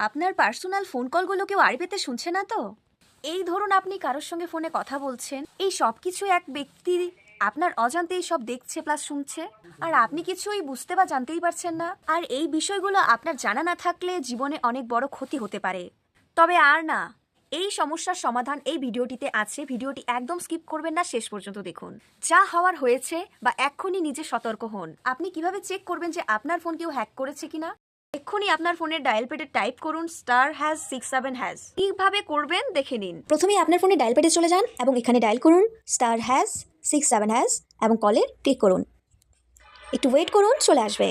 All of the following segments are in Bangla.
আপনার পার্সোনাল ফোন কলগুলো কেউ আড়ি পেতে শুনছে না তো? এই ধরুন আপনি কারোর সঙ্গে ফোনে কথা বলছেন, এই সব কিছু এক ব্যক্তি আপনার অজান্তেই সব দেখছে প্লাস শুনছে, আর আপনি কিছুই বুঝতে বা জানতেই পারছেন না। আর এই বিষয়গুলো আপনার জানা না থাকলে জীবনে অনেক বড় ক্ষতি হতে পারে। তবে আর না, এই সমস্যার সমাধান এই ভিডিওটিতে আছে। ভিডিওটি একদম স্কিপ করবেন না, শেষ পর্যন্ত দেখুন। যা হওয়ার হয়েছে বা এক্ষুনি নিজে সতর্ক হন। আপনি কিভাবে চেক করবেন যে আপনার ফোন কেউ হ্যাক করেছে কিনা? এক্ষুনি আপনার ফোনের ডায়াল প্যাডে টাইপ করুন *#67# কিভাবে করবেন দেখে নিন। প্রথমেই আপনার ফোনে ডায়াল প্যাডে চলে যান এবং এখানে ডায়াল করুন *#67# এবং কলে ক্লিক করুন। একটু ওয়েট করুন, চলে আসবে।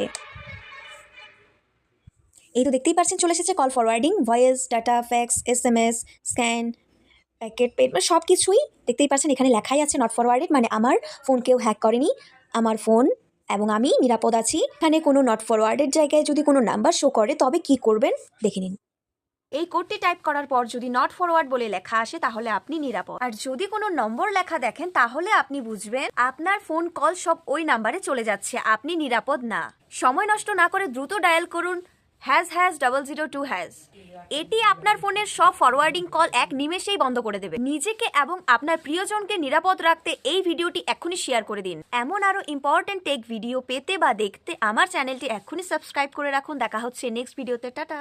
এই তো দেখতেই পাচ্ছেন চলে এসেছে call forwarding, voice, data, fax, SMS, scan, packet, paid, মানে সব কিছুই দেখতেই পাচ্ছেন। এখানে লেখাই আছে নট ফরওয়ার্ডেড, মানে আমার ফোন কেউ হ্যাক করেনি, আমার ফোন এবং আমি নিরাপদ আছি। এখানে কোনো নট ফরওয়ার্ডেড জায়গায় যদি কোনো নাম্বার শো করে তবে কি করবেন দেখে নিন। এই কোডটি টাইপ করার পর যদি নট ফরওয়ার্ড বলে লেখা আসে তাহলে আপনি নিরাপদ। আর যদি কোনো নম্বর লেখা দেখেন তাহলে আপনি বুঝবেন আপনার ফোন কল সব ওই নাম্বারে চলে যাচ্ছে, আপনি নিরাপদ না। সময় নষ্ট না করে দ্রুত ডায়াল করুন #002#। এটি আপনার ফোনের সব ফরওয়ার্ডিং কল এক নিমেষেই বন্ধ করে দেবে। নিজেকে এবং আপনার প্রিয়জনকে নিরাপদ রাখতে এই ভিডিওটি এক্ষুনি শেয়ার করে দিন। এমন আরো ইম্পর্টেন্ট টেক ভিডিও পেতে বা দেখতে আমার চ্যানেলটি এক্ষুনি সাবস্ক্রাইব করে রাখুন। দেখা হচ্ছে নেক্সট ভিডিওতে। টাটা।